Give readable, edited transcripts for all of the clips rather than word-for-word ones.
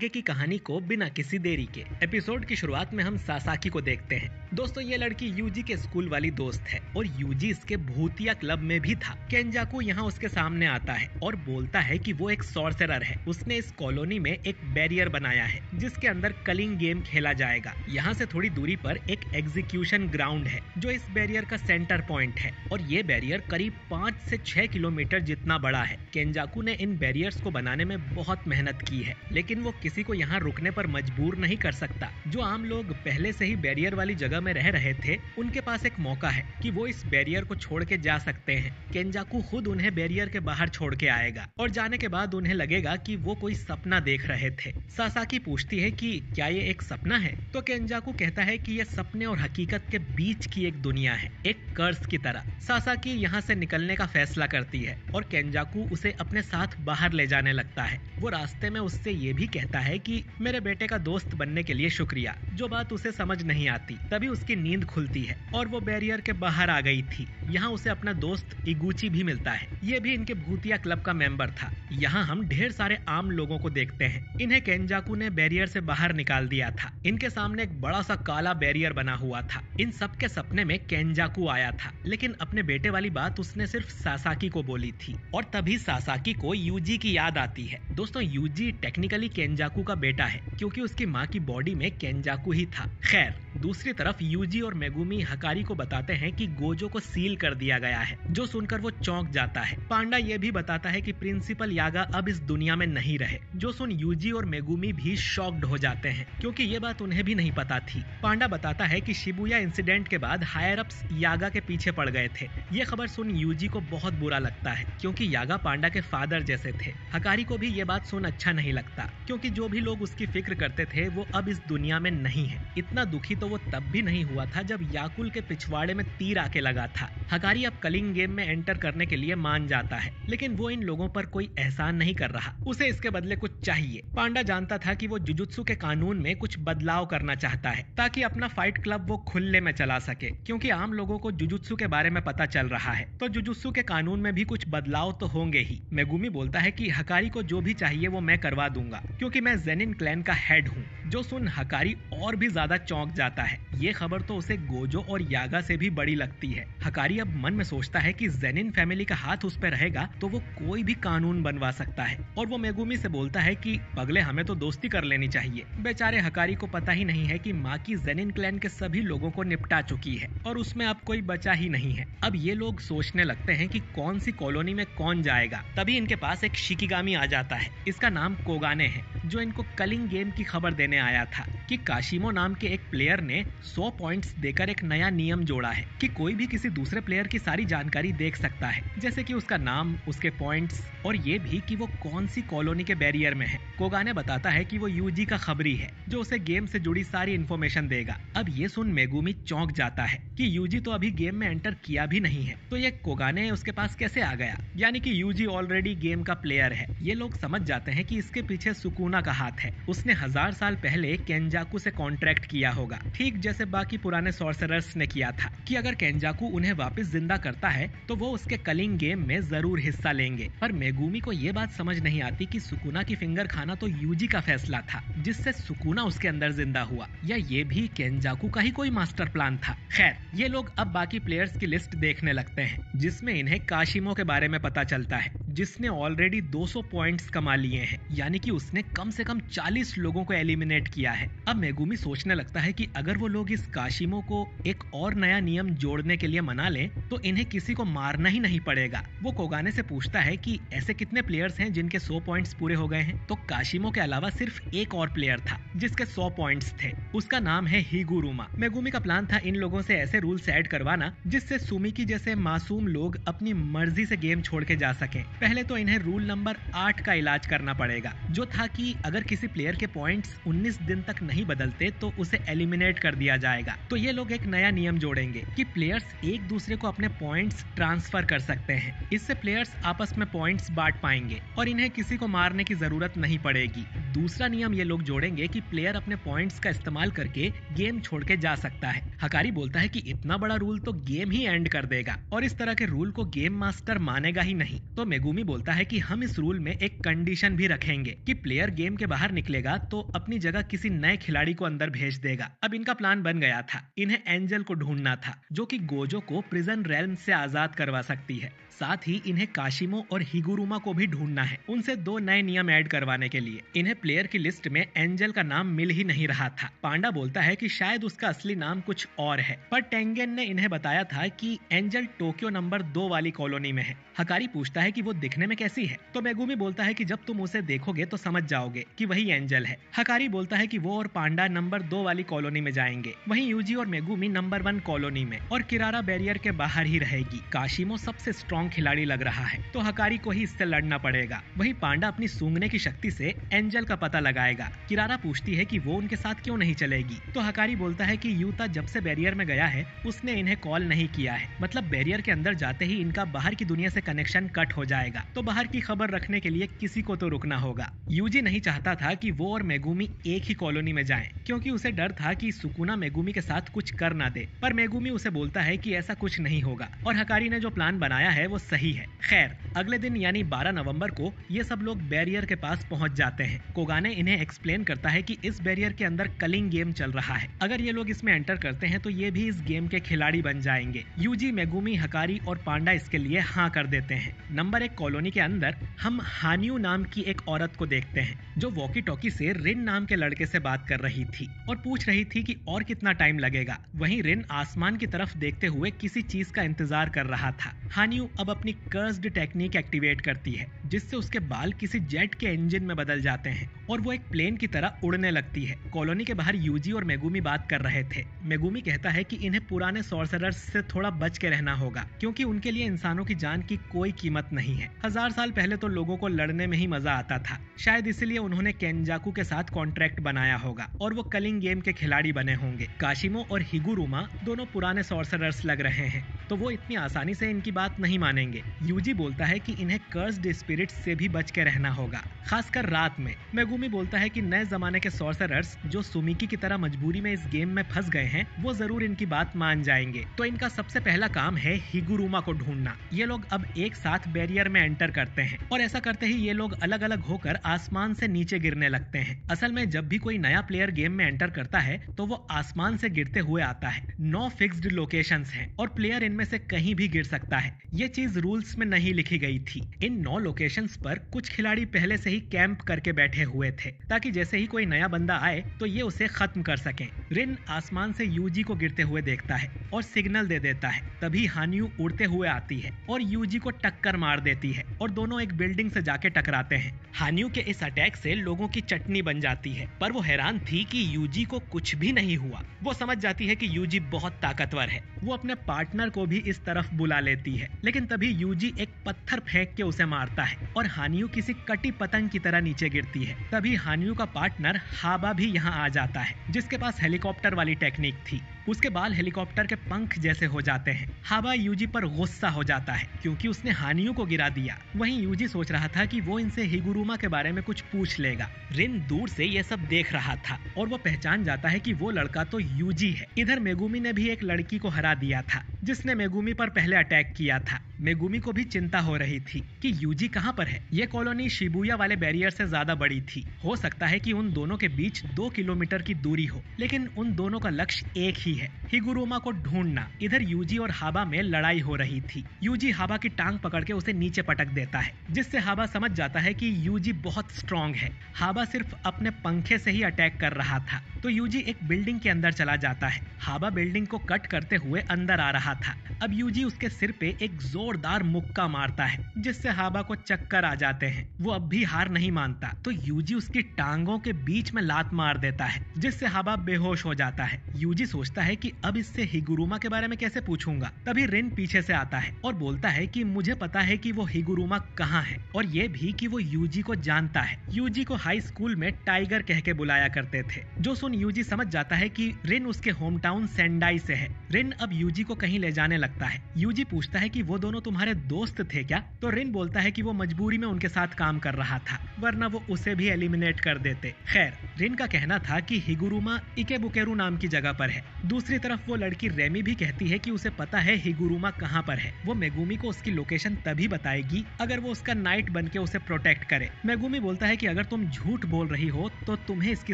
आगे की कहानी को बिना किसी देरी के एपिसोड की शुरुआत में हम सासाकी को देखते हैं। दोस्तों ये लड़की यूजी के स्कूल वाली दोस्त है और यूजी इसके भूतिया क्लब में भी था। केंजाकू यहाँ उसके सामने आता है और बोलता है कि वो एक सॉर्सरर है। उसने इस कॉलोनी में एक बैरियर बनाया है जिसके अंदर कलिंग गेम खेला जाएगा। यहाँ से थोड़ी दूरी पर एक एग्जीक्यूशन ग्राउंड है जो इस बैरियर का सेंटर पॉइंट है और ये बैरियर करीब 5 से 6 किलोमीटर जितना बड़ा है। केंजाकू ने इन बैरियर्स को बनाने में बहुत मेहनत की है, लेकिन वो किसी को यहाँ रुकने पर मजबूर नहीं कर सकता। जो आम लोग पहले से ही बैरियर वाली जगह में रह रहे थे उनके पास एक मौका है कि वो इस बैरियर को छोड़ के जा सकते हैं। केंजाकू खुद उन्हें बैरियर के बाहर छोड़ के आएगा और जाने के बाद उन्हें लगेगा कि वो कोई सपना देख रहे थे। सासाकी पूछती है कि क्या ये एक सपना है, तो केंजाकू कहता है कि ये सपने और हकीकत के बीच की एक दुनिया है, एक कर्ज की तरह। सासाकी यहाँ से निकलने का फैसला करती है और केंजाकू उसे अपने साथ बाहर ले जाने लगता है। वो रास्ते में उससे ये भी कहता है कि मेरे बेटे का दोस्त बनने के लिए शुक्रिया, जो बात उसे समझ नहीं आती। तभी उसकी नींद खुलती है और वो बैरियर के बाहर आ गई थी। यहाँ उसे अपना दोस्त इगुची भी मिलता है। ये भी इनके भूतिया क्लब का मेंबर था। यहाँ हम ढेर सारे आम लोगों को देखते हैं। इन्हें केंजाकू ने बैरियर से बाहर निकाल दिया था। इनके सामने एक बड़ा सा काला बैरियर बना हुआ था। इन सब के सपने में केंजाकू आया था, लेकिन अपने बेटे वाली बात उसने सिर्फ सासाकी को बोली थी और तभी सासाकी को यूजी की याद आती है। दोस्तों यूजी टेक्निकली केंजाकू का बेटा है क्योंकि उसकी माँ की बॉडी में केंजाकू ही था। खैर दूसरी तरफ यूजी और मेगुमी हकारी को बताते हैं कि गोजो को सील कर दिया गया है, जो सुनकर वो चौंक जाता है। पांडा ये भी बताता है कि प्रिंसिपल यागा अब इस दुनिया में नहीं रहे, जो सुन यूजी और मेगुमी भी शॉक्ड हो जाते हैं क्योंकि ये बात उन्हें भी नहीं पता थी। पांडा बताता है कि शिबुया इंसिडेंट के बाद हायर अप्स यागा के पीछे पड़ गए थे। ये खबर सुन यूजी को बहुत बुरा लगता है क्योंकि यागा पांडा के फादर जैसे थे। हकारी को भी ये बात सुन अच्छा नहीं लगता क्योंकि जो भी लोग उसकी फिक्र करते थे वो अब इस दुनिया में नहीं है। इतना दुखी तो वो तब भी नहीं हुआ था जब याकुल के पिछवाड़े में तीर आके लगा था। हकारी अब कलिंग गेम में एंटर करने के लिए मान जाता है, लेकिन वो इन लोगों पर कोई एहसान नहीं कर रहा। उसे इसके बदले कुछ चाहिए। पांडा जानता था कि वो जुजुत्सु के कानून में कुछ बदलाव करना चाहता है ताकि अपना फाइट क्लब वो खुले में चला सके, क्योंकि आम लोगों को जुजुत्सु के बारे में पता चल रहा है तो जुजुत्सु के कानून में भी कुछ बदलाव तो होंगे ही। मेगुमी बोलता है कि हकारी को जो भी चाहिए वो मैं करवा दूंगा क्योंकि मैं जेनिन क्लैन का हेड हूँ। जो सुन हकारी और भी ज्यादा चौंक जाता है। ये खबर तो उसे गोजो और यागा से भी बड़ी लगती है। हकारी अब मन में सोचता है कि जेनिन फैमिली का हाथ उस पर रहेगा तो वो कोई भी कानून बनवा सकता है और वो मेगुमी से बोलता है कि पगले हमें तो दोस्ती कर लेनी चाहिए। बेचारे हकारी को पता ही नहीं है कि माँ की जेनिन क्लैन के सभी लोगों को निपटा चुकी है और उसमें अब कोई बचा ही नहीं है। अब ये लोग सोचने लगते हैं कि कौन सी कॉलोनी में कौन जाएगा। तभी इनके पास एक शिकिगामी आ जाता है। इसका नाम कोगाने है, जो इनको कलिंग गेम की खबर देने आया था कि काशिमो नाम के एक प्लेयर ने 100 पॉइंट्स देकर एक नया नियम जोड़ा है कि कोई भी किसी दूसरे प्लेयर की सारी जानकारी देख सकता है, जैसे कि उसका नाम, उसके पॉइंट्स और ये भी कि वो कौन सी कॉलोनी के बैरियर में है। कोगाने बताता है कि वो यूजी का खबरी है जो उसे गेम से जुड़ी सारी इन्फॉर्मेशन देगा। अब ये सुन मेगुमी चौंक जाता है कि यूजी तो अभी गेम में एंटर किया भी नहीं है, तो ये कोगाने उसके पास कैसे आ गया, यानी कि यूजी ऑलरेडी गेम का प्लेयर है। ये लोग समझ जाते हैं कि इसके पीछे सुकुना का हाथ है। उसने 1000 साल पहले केंजाकू से कॉन्ट्रैक्ट किया होगा, ठीक जैसे बाकी पुराने सॉर्सरर्स ने किया था कि अगर केंजाकू उन्हें वापस जिंदा करता है तो वो उसके कलिंग गेम में जरूर हिस्सा लेंगे। पर मेगुमी को ये बात समझ नहीं आती कि सुकुना की फिंगर खाना तो यूजी का फैसला था जिससे सुकुना उसके अंदर जिंदा हुआ, या ये भी केंजाकू का ही कोई मास्टर प्लान था। खैर ये लोग अब बाकी प्लेयर्स की लिस्ट देखने लगते हैं जिसमें इन्हें काशिमो के बारे में पता चलता है, जिसने ऑलरेडी 200 पॉइंट्स कमा लिए हैं, यानी कि उसने कम से कम 40 लोगों को एलिमिनेट किया है। अब मेगुमी सोचने लगता है कि अगर वो लोग इस काशिमो को एक और नया नियम जोड़ने के लिए मना लें तो इन्हें किसी को मारना ही नहीं पड़ेगा। वो कोगाने से पूछता है कि ऐसे कितने प्लेयर्स हैं जिनके 100 पॉइंट्स पूरे हो गए हैं, तो काशिमो के अलावा सिर्फ एक और प्लेयर था जिसके 100 पॉइंट्स थे। उसका नाम है हिगुरुमा। मेगुमी का प्लान था इन लोगों से ऐसे रूल्स ऐड करवाना जिससे सुमिकी जैसे मासूम लोग अपनी मर्जी से गेम छोड़ के जा सकें। पहले तो इन्हें रूल नंबर 8 का इलाज करना पड़ेगा, जो था कि अगर किसी प्लेयर के पॉइंट्स 19 दिन तक नहीं बदलते तो उसे एलिमिनेट कर दिया जाएगा। तो ये लोग एक नया नियम जोड़ेंगे कि प्लेयर्स एक दूसरे को अपने पॉइंट्स ट्रांसफर कर सकते हैं। इससे प्लेयर्स आपस में पॉइंट्स बांट पाएंगे और इन्हें किसी को मारने की जरूरत नहीं पड़ेगी। दूसरा नियम ये लोग जोड़ेंगे कि प्लेयर अपने पॉइंट्स का इस्तेमाल करके गेम छोड़ के जा सकता है। हकारी बोलता है कि इतना बड़ा रूल तो गेम ही एंड कर देगा और इस तरह के रूल को गेम मास्टर मानेगा ही नहीं। तो मेगुमी मेगुमी बोलता है कि हम इस रूल में एक कंडीशन भी रखेंगे कि प्लेयर गेम के बाहर निकलेगा तो अपनी जगह किसी नए खिलाड़ी को अंदर भेज देगा। अब इनका प्लान बन गया था, इन्हें एंजल को ढूंढना था जो कि गोजो को प्रिजन रेल्म से आजाद करवा सकती है। साथ ही इन्हें काशिमो और हिगुरुमा को भी ढूंढना है, उनसे 2 नए नियम ऐड करवाने के लिए। इन्हें प्लेयर की लिस्ट में एंजल का नाम मिल ही नहीं रहा था। पांडा बोलता है कि शायद उसका असली नाम कुछ और है, पर टेंगेन ने इन्हें बताया था कि एंजल टोक्यो नंबर 2 वाली कॉलोनी में है। हकारी पूछता है कि वो दिखने में कैसी है, तो मेगुमी बोलता है कि जब तुम उसे देखोगे तो समझ जाओगे कि वही एंजल है। हकारी बोलता है कि वो और पांडा नंबर 2 वाली कॉलोनी में जाएंगे, वहीं यूजी और मेगुमी नंबर 1 कॉलोनी में, और किरारा बैरियर के बाहर ही रहेगी। काशिमो सबसे स्ट्रॉन्ग खिलाड़ी लग रहा है, तो हकारी को ही इससे लड़ना पड़ेगा। वहीं पांडा अपनी सूंघने की शक्ति से एंजल का पता लगाएगा। किरारा पूछती है कि वो उनके साथ क्यों नहीं चलेगी, तो हकारी बोलता है कि यूता जब से बैरियर में गया है उसने इन्हें कॉल नहीं किया है, मतलब बैरियर के अंदर जाते ही इनका बाहर की दुनिया से कनेक्शन कट हो जाएगा, तो बाहर की खबर रखने के लिए किसी को तो रुकना होगा। यूजी नहीं चाहता था कि वो और मेगुमी एक ही कॉलोनी में जाएं, क्योंकि उसे डर था कि सुकुना मेगुमी के साथ कुछ कर ना दे, पर मेगुमी उसे बोलता है कि ऐसा कुछ नहीं होगा और हकारी ने जो प्लान बनाया है वो सही है। खैर, अगले दिन यानी 12 नवंबर को ये सब लोग बैरियर के पास पहुंच जाते हैं। कोगाने इन्हें एक्सप्लेन करता है कि इस बैरियर के अंदर कलिंग गेम चल रहा है, अगर ये लोग इसमें एंटर करते हैं तो ये भी इस गेम के खिलाड़ी बन जाएंगे। यूजी, मेगुमी, हकारी और पांडा इसके लिए हाँ कर देते हैं। नंबर 1 कॉलोनी के अंदर हम हानियू नाम की एक औरत को देखते हैं जो वॉकी टॉकी से रिन नाम के लड़के से बात कर रही थी और पूछ रही थी कि और कितना टाइम लगेगा। वहीं रिन आसमान की तरफ देखते हुए किसी चीज का इंतजार कर रहा था। हानियू अब अपनी कर्स्ड टेक्निक एक्टिवेट करती है, जिससे उसके बाल किसी जेट के इंजन में बदल जाते हैं और वो एक प्लेन की तरह उड़ने लगती है। कॉलोनी के बाहर यूजी और मेगुमी बात कर रहे थे। मेगुमी कहता है कि इन्हें पुराने सॉर्सरर्स से थोड़ा बच के रहना होगा, क्योंकि उनके लिए इंसानों की जान की कोई कीमत नहीं है। 1000 साल पहले तो लोगों को लड़ने में ही मजा आता था, शायद इसलिए उन्होंने केंजाकू के साथ कॉन्ट्रैक्ट बनाया होगा और वो कलिंग गेम के खिलाड़ी बने होंगे। काशिमो और हिगुरुमा दोनों पुराने सॉर्सरर्स लग रहे हैं, तो वो इतनी आसानी से इनकी बात नहीं मानेंगे। यूजी बोलता है कि इन्हें कर्स्ड स्पिरिट्स से भी बच के रहना होगा, खासकर रात में। मेगुमी बोलता है कि नए जमाने के सॉर्सरर्स जो सुमिकी की तरह मजबूरी में इस गेम में फंस गए हैं, वो जरूर इनकी बात मान जाएंगे, तो इनका सबसे पहला काम है हिगुरुमा को ढूंढना। ये लोग अब एक साथ बैरियर में एंटर करते हैं और ऐसा करते ही ये लोग अलग अलग होकर आसमान से नीचे गिरने लगते हैं। असल में जब भी कोई नया प्लेयर गेम में एंटर करता है तो वो आसमान से गिरते हुए आता है। 9 फिक्स्ड लोकेशंस हैं और प्लेयर इनमें से कहीं भी गिर सकता है। ये चीज रूल्स में नहीं लिखी गई थी। इन 9 लोकेशंस पर कुछ खिलाड़ी पहले से ही कैंप करके बैठे हुए थे, ताकि जैसे ही कोई नया बंदा आए तो ये उसे खत्म कर सकें। रिन आसमान से यूजी को गिरते हुए देखता है और सिग्नल दे देता है। तभी हानियू उड़ते हुए आती है और यूजी को टक्कर मार देती है और दोनों एक बिल्डिंग से जाके टकराते हैं। हानियू के इस अटैक से लोगों की चटनी बन जाती है, पर वो हैरान थी कि यूजी को कुछ भी नहीं हुआ। वो समझ जाती है कि यूजी बहुत ताकतवर है। वो अपने पार्टनर को भी इस तरफ बुला लेती है, लेकिन तभी यूजी एक पत्थर फेंक के उसे मारता है और हानियू किसी कटी पतंग की तरह नीचे गिरती है। तभी हानियू का पार्टनर हाबा भी यहाँ आ जाता है, जिसके पास हेलीकॉप्टर वाली टेक्निक थी। उसके बाल हेलीकॉप्टर के पंख जैसे हो जाते हैं। हाबा यूजी पर गुस्सा हो जाता है क्योंकि उसने हानियू को गिरा दिया। वहीं यूजी सोच रहा था कि वो इनसे हिगुरुमा के बारे में कुछ पूछ लेगा। रिन दूर से ये सब देख रहा था और वो पहचान जाता है कि वो लड़का तो यूजी है। इधर मेगुमी ने भी एक लड़की को हरा दिया था, जिसने मेगुमी पर पहले अटैक किया था। मेगुमी को भी चिंता हो रही थी कि यूजी कहाँ पर है। ये कॉलोनी शिबुया वाले बैरियर से ज्यादा बड़ी थी। हो सकता है कि उन दोनों के बीच 2 किलोमीटर की दूरी हो, लेकिन उन दोनों का लक्ष्य एक ही है, हिगुरुमा को ढूंढना। इधर यूजी और हाबा में लड़ाई हो रही थी। यूजी हाबा की टांग पकड़ के उसे नीचे पटक देता है, जिससे हाबा समझ जाता है कि यूजी बहुत स्ट्रॉन्ग है। हाबा सिर्फ अपने पंखे से ही अटैक कर रहा था, तो यूजी एक बिल्डिंग के अंदर चला जाता है। हाबा बिल्डिंग को कट करते हुए अंदर आ रहा था। अब यूजी उसके सिर पे एक जोरदार मुक्का मारता है, जिससे हाबा को चक्कर आ जाते हैं। वो अब भी हार नहीं मानता, तो यूजी उसकी टांगों के बीच में लात मार देता है, जिससे हाबा बेहोश हो जाता है। यूजी सोचता है कि अब इससे हिगुरुमा के बारे में कैसे पूछूंगा। तभी रिन पीछे से आता है और बोलता है कि मुझे पता है कि वो हिगुरुमा कहाँ है, और ये भी कि वो यूजी को जानता है। यूजी को हाई स्कूल में टाइगर कह के बुलाया करते थे। जो सुन यूजी समझ जाता है कि रिन उसके होम टाउन सेंडाई से है। रिन अब यूजी को कहीं ले जाने लगता है। यूजी पूछता है कि वो दोनों तुम्हारे दोस्त थे क्या? तो रिन बोलता है कि वो मजबूरी में उनके साथ काम कर रहा था, वरना वो उसे भी एलिमिनेट कर देते। खैर, रिन का कहना था कि हिगुरुमा इकेबुकेरू नाम की जगह पर है, दूसरी तरफ वो लड़की रेमी भी कहती है कि उसे पता है हिगुरुमा कहाँ पर है। वो मेगुमी को उसकी लोकेशन तभी बताएगी अगर वो उसका नाइट बन के उसे प्रोटेक्ट करे। मेगुमी बोलता है कि अगर तुम झूठ बोल रही हो तो तुम्हें इसकी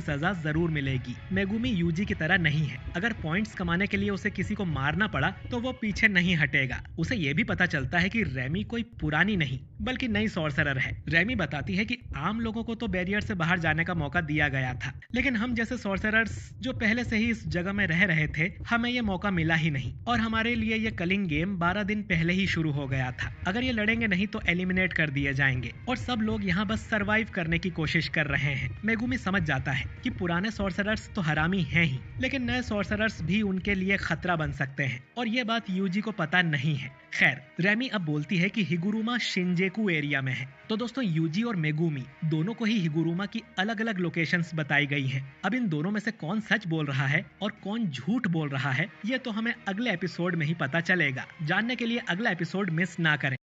सजा जरूर मिलेगी। मेगुमी यूजी की तरह नहीं है, अगर पॉइंट्स कमाने के लिए उसे किसी को मारना पड़ा तो वो पीछे नहीं हटेगा। उसे ये भी पता चलता है कि रेमी कोई पुरानी नहीं बल्कि नई सॉर्सरर है। रेमी बताती है कि आम लोगों को तो बैरियर से बाहर जाने का मौका दिया गया था, लेकिन हम जैसे सॉर्सरर्स जो पहले से ही इस जगह में रह रहे थे, हमें ये मौका मिला ही नहीं और हमारे लिए ये कलिंग गेम 12 दिन पहले ही शुरू हो गया था। अगर ये लड़ेंगे नहीं तो एलिमिनेट कर दिए जाएंगे और सब लोग यहाँ बस सरवाइव करने की कोशिश कर रहे हैं। मेगुमी समझ जाता है कि पुराने सॉर्सरर्स तो हरामी हैं ही, लेकिन नए सॉर्सरर्स भी उनके लिए खतरा बन सकते हैं और ये बात यूजी को पता नहीं है। खैर, रेमी अब बोलती है कि हिगुरुमा शिंजेकू एरिया में है। तो दोस्तों, यूजी और मेगुमी दोनों को ही हिगुरुमा की अलग अलग लोकेशंस बताई गई हैं। अब इन दोनों में से कौन सच बोल रहा है और कौन झूठ बोल रहा है, ये तो हमें अगले एपिसोड में ही पता चलेगा। जानने के लिए अगला एपिसोड मिस ना करें।